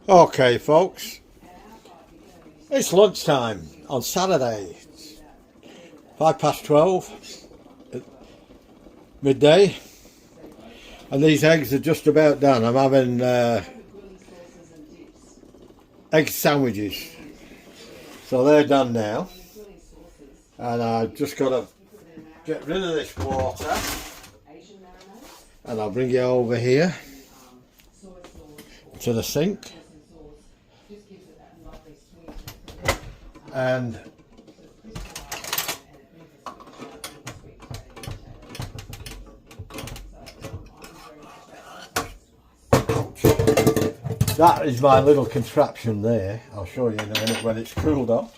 Okay, folks, it's lunchtime on Saturday, 12:05, midday, and these eggs are just about done. I'm having egg sandwiches, so they're done now, and I've just got to get rid of this water, and I'll bring you over here to the sink. And that is my little contraption there. I'll show you in a minute when it's cooled off.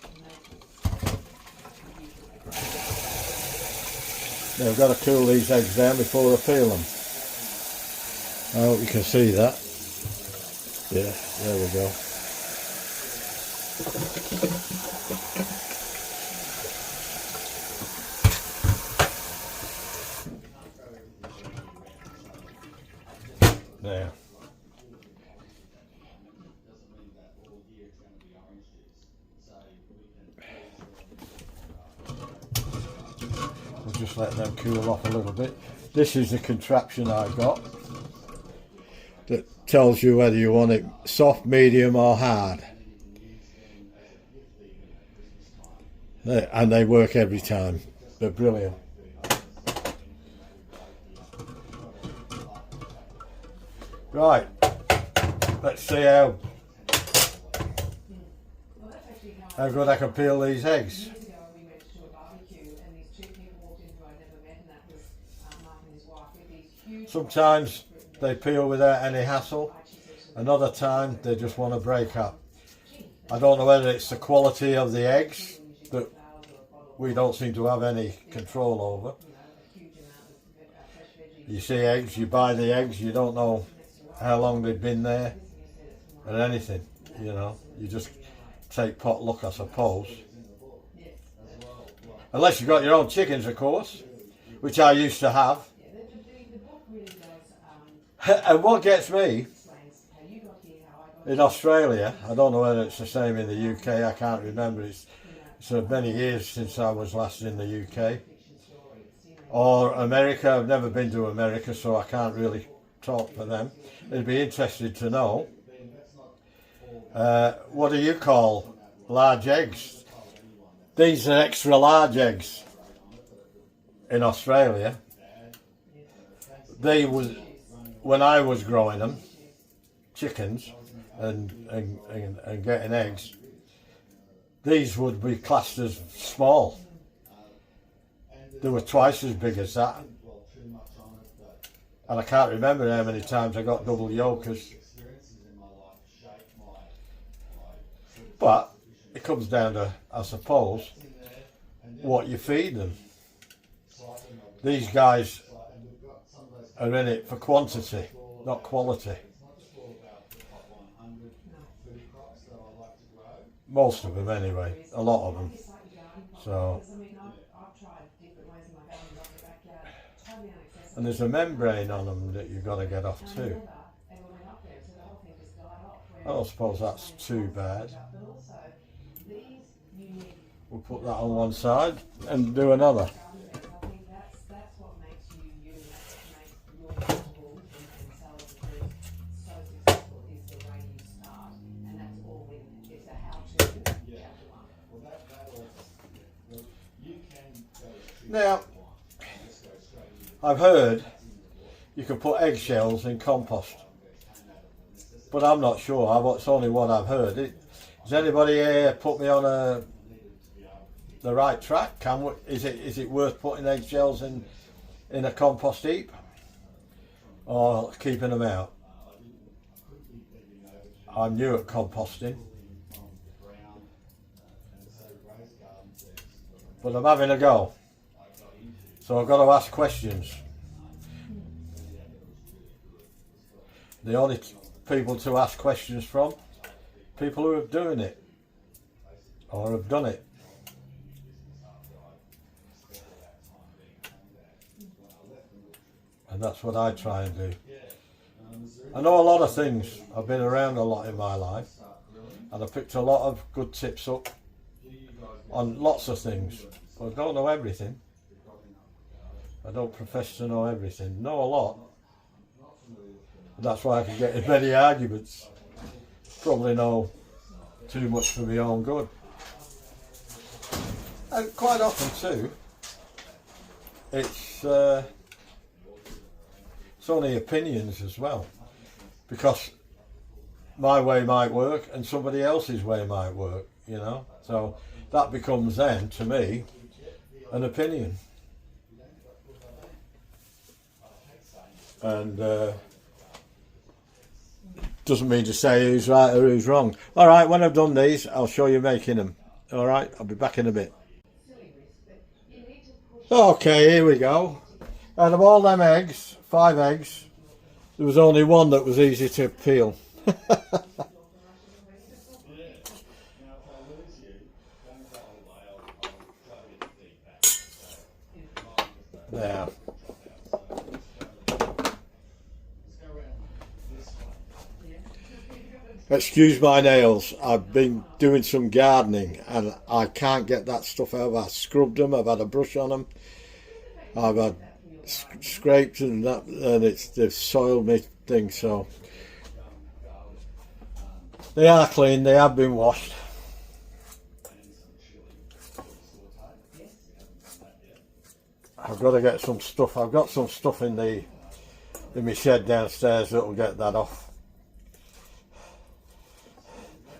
Now I've got to cool these eggs down before I peel them. I hope you can see that. Yeah, there we go. There. We'll just let them cool off a little bit. This is the contraption I got that tells you whether you want it soft, medium or hard. And they work every time. They're brilliant. Right, let's see how good I can peel these eggs. Sometimes they peel without any hassle, another time they just want to break up. I don't know whether it's the quality of the eggs that we don't seem to have any control over. You see eggs, you buy the eggs, you don't know how long they've been there or anything, you know. You just take pot luck, I suppose. Unless you've got your own chickens, of course, which I used to have. And what gets me, in Australia, I don't know whether it's the same in the UK, I can't remember, it's many years since I was last in the UK. Or America, I've never been to America, so I can't really talk for them. It'd be interesting to know, what do you call large eggs? These are extra large eggs in Australia. They was, when I was growing them, chickens, and getting eggs, these would be classed as small. They were twice as big as that. And I can't remember how many times I got double yolkers. But it comes down to, I suppose, what you feed them. These guys are in it for quantity, not quality. Most of them anyway, a lot of them. So, and there's a membrane on them that you've got to get off too. I don't suppose that's too bad. We'll put that on one side and do another. Now, I've heard you can put eggshells in compost, but I'm not sure. It's only what I've heard. Does anybody here put me on the right track? Is it worth putting eggshells in a compost heap or keeping them out? I'm new at composting, but I'm having a go. So I've got to ask questions. The only people to ask questions from, people who are doing it or have done it. And that's what I try and do. I know a lot of things. I've been around a lot in my life, and I picked a lot of good tips up on lots of things. But I don't know everything. I don't profess to know everything. Know a lot. And that's why I can get in many arguments. Probably know too much for my own good. And quite often too, it's only opinions as well. Because my way might work and somebody else's way might work, you know. So that becomes then, to me, an opinion. And doesn't mean to say who's right or who's wrong. All right, when I've done these, I'll show you making them. All right, I'll be back in a bit. Okay, here we go. Out of all them eggs, 5 eggs, there was only one that was easy to peel. There. Excuse my nails, I've been doing some gardening and I can't get that stuff out. I've scrubbed them, I've had a brush on them, I've had scraped and that, and they've soiled me thing, so they are clean, they have been washed. I've got to get some stuff, I've got some stuff in my shed downstairs that'll get that off.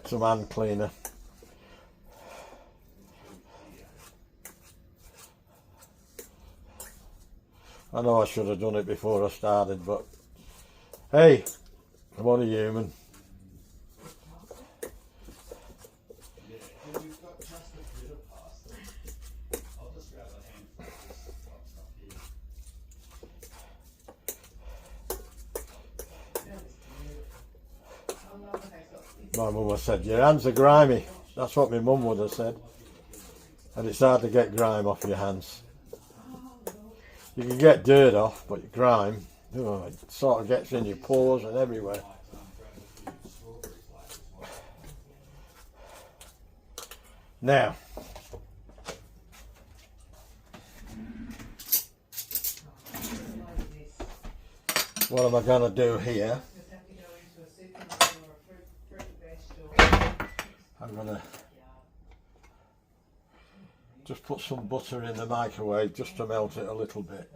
Some hand cleaner. I know I should have done it before I started, but hey, I'm only human. My mum has said, your hands are grimy. That's what my mum would have said. And it's hard to get grime off your hands. You can get dirt off, but grime, it sort of gets in your pores and everywhere. Now, what am I going to do here? I'm going to just put some butter in the microwave just to melt it a little bit.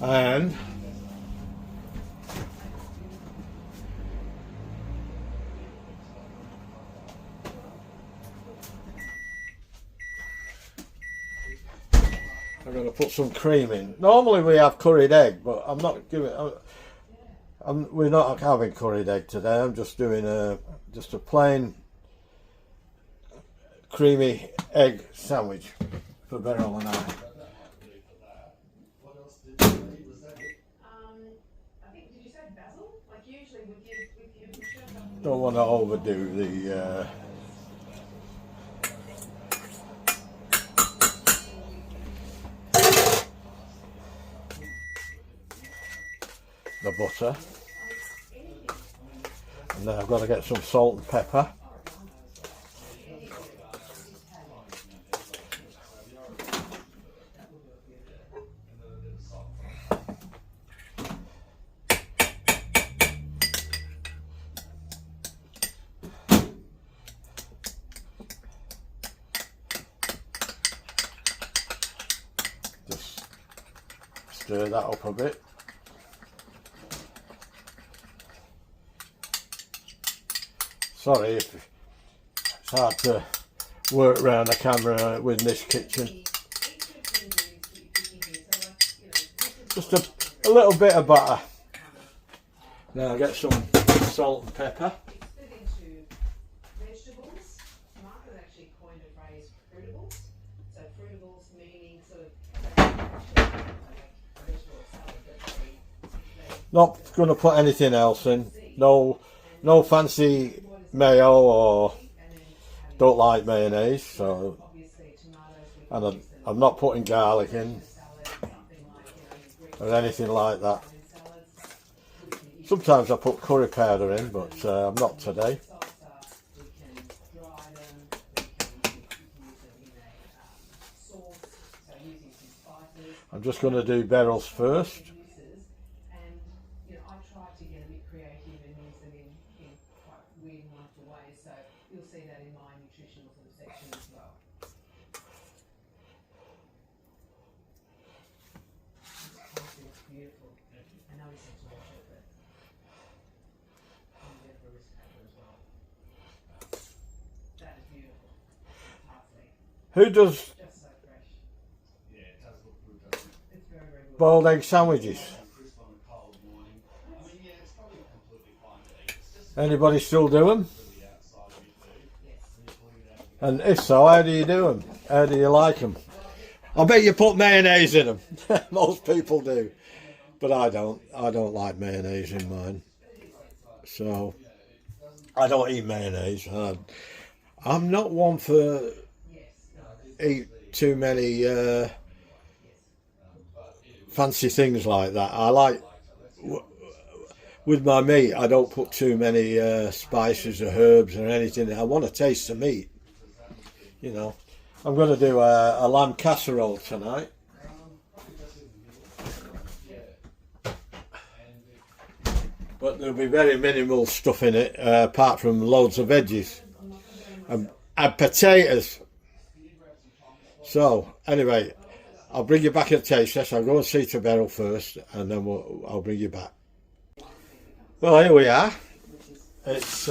And I'm going to put some cream in. Normally we have curried egg, but I'm not giving. We're not having curried egg today. I'm just doing just a plain creamy egg sandwich for Beryl and I. I think, did you say basil? Like usually we give Don't want to overdo the. The butter, and then I've got to get some salt and pepper. Just stir that up a bit. Sorry if it's hard to work around the camera with this kitchen. Just a little bit of butter. Now I'll get some salt and pepper. Mark has actually coined a phrase, fruitables. So fruitables meaning sort of Not going to put anything else in. No fancy mayo, or don't like mayonnaise. So, and I'm not putting garlic in or anything like that. Sometimes I put curry powder in, but I'm not today. I'm just going to do barrels first. Who does boiled egg sandwiches? Anybody still do them? And if so, how do you do them? How do you like them? I bet you put mayonnaise in them. Most people do, but I don't. I don't like mayonnaise in mine, so I don't eat mayonnaise. I'm not one for eat too many fancy things like that. I like with my meat. I don't put too many spices or herbs or anything. I want to taste the meat. You know, I'm going to do a lamb casserole tonight. But there'll be very minimal stuff in it, apart from loads of veggies and potatoes. So, anyway, I'll bring you back at the taste test. I'll go and see to Beryl first, and then I'll bring you back. Well, here we are. It's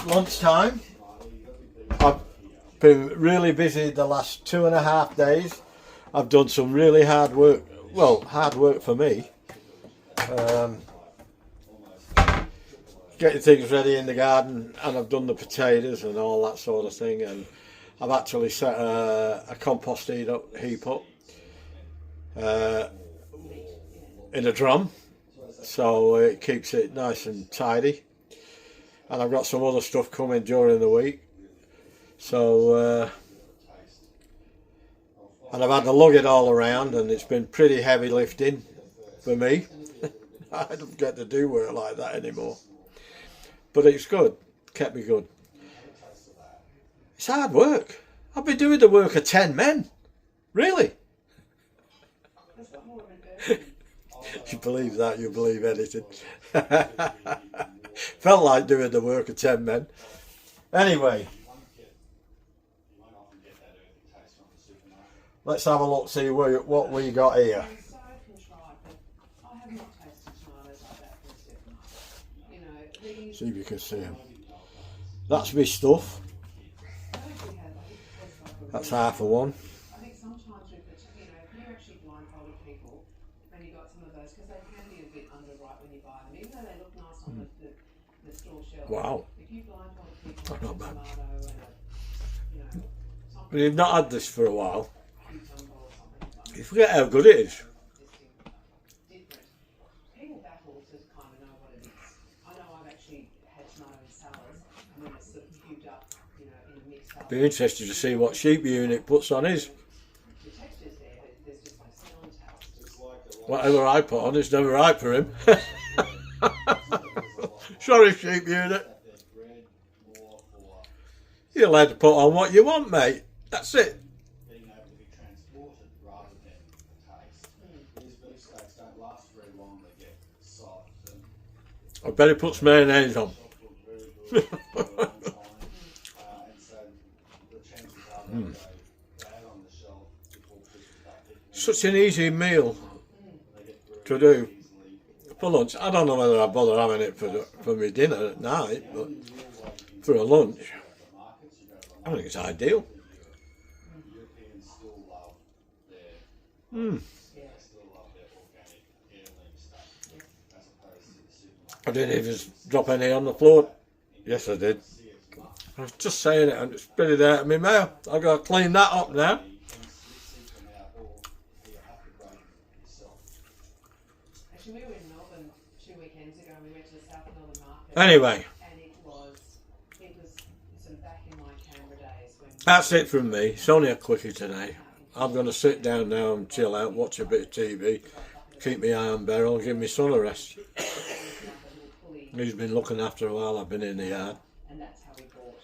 lunchtime. I've been really busy the last 2.5 days. I've done some really hard work. Well, hard work for me. Getting things ready in the garden, and I've done the potatoes and all that sort of thing, and I've actually set a compost heap up in a drum, so it keeps it nice and tidy. And I've got some other stuff coming during the week, so and I've had to lug it all around, and it's been pretty heavy lifting for me. I don't get to do work like that anymore. But it's good, kept me good. It's hard work. I've been doing the work of 10 men. Really? You believe that, you believe anything. Felt like doing the work of 10 men. Anyway. Let's have a look, see what we got here. See if you can see them. That's my stuff. That's half of one. I think sometimes with the, if you actually blindfolded people and you got some of those, because they can be a bit underripe when you buy them, even though they look nice on the store shelf. Wow. If you blindfolded people, not bad. Tomato and But you've not had this for a while. You forget how good it is. People battle to kind of know what it is. I know I've actually had tomato in salads, and then it's sort of cubed up, in a mixed salad. Be interested to see what sheep unit puts on his. The texture's there, but there's just no smell and taste. Whatever I put on, it's never right for him. Sorry, sheep unit. You're allowed to put on what you want, mate. That's it. I bet he puts mayonnaise on. Such an easy meal to do for lunch. I don't know whether I bother having it for my dinner at night, but for a lunch, I think it's ideal. I didn't even drop any on the floor. Yes, I did. I was just saying it and it spit it out of my mouth. I've got to clean that up now. Actually, we were in Melbourne 2 weekends ago and we went to the South Melbourne Market. Anyway, And it was sort of back in my Canberra days when that's it from me. It's only a quickie today. I'm going to sit down now and chill out, watch a bit of TV, keep my eye on Beryl, give my son a rest. He's been looking after her while I've been in the yard. and that's how we bought.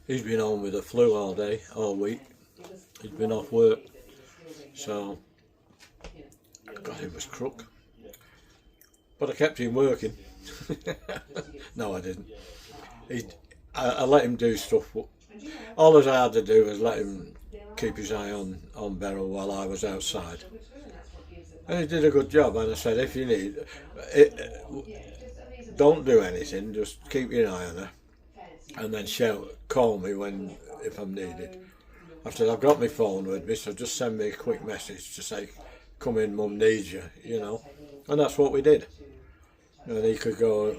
He's been home with the flu all day, all week. He's been off work. So, God, he was crook. But I kept him working. No, I didn't. I let him do stuff. All I had to do was let him keep his eye on Beryl while I was outside. And he did a good job. And I said, if you need it, don't do anything, just keep your eye on her. And then call me if I'm needed. I said, I've got my phone with me, so just send me a quick message to say, come in, Mum needs you, you know. And that's what we did. And he could go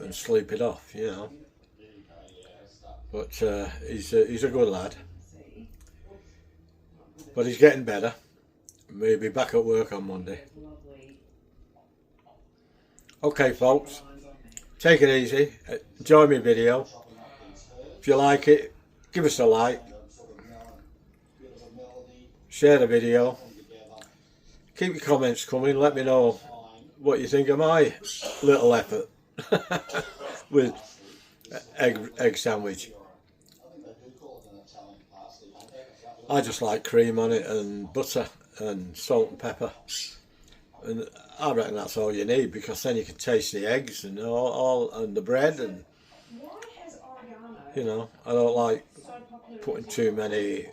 and sleep it off, you know. But he's a good lad. But he's getting better. He'll be back at work on Monday. Okay, folks. Take it easy. Enjoy my video. If you like it, give us a like. Share the video. Keep your comments coming. Let me know what you think of my little effort with egg sandwich. I just like cream on it and butter and salt and pepper. And I reckon that's all you need, because then you can taste the eggs and all and the bread, and you know, I don't like putting too many.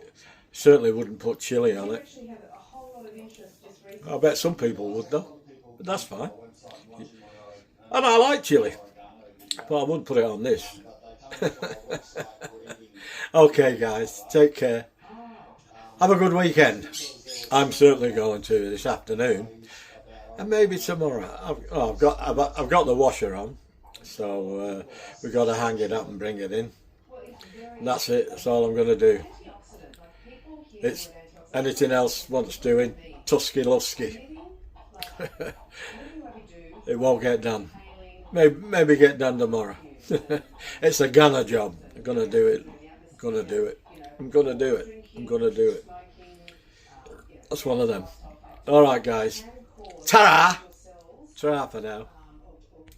Certainly wouldn't put chilli on it. I bet some people would though, but that's fine. And I like chilli, but I wouldn't put it on this. Okay guys, take care. Have a good weekend. I'm certainly going to this afternoon, and maybe tomorrow. I've got the washer on, so we've got to hang it up and bring it in. And that's it. That's all I'm going to do. It's anything else wants doing, tusky lusky. It won't get done. Maybe get done tomorrow. It's a gunner job. I'm gonna do it. I'm gonna do it. I'm gonna do it. I'm gonna do it. That's one of them. All right, guys. Ta-ra! Ta-ra for now.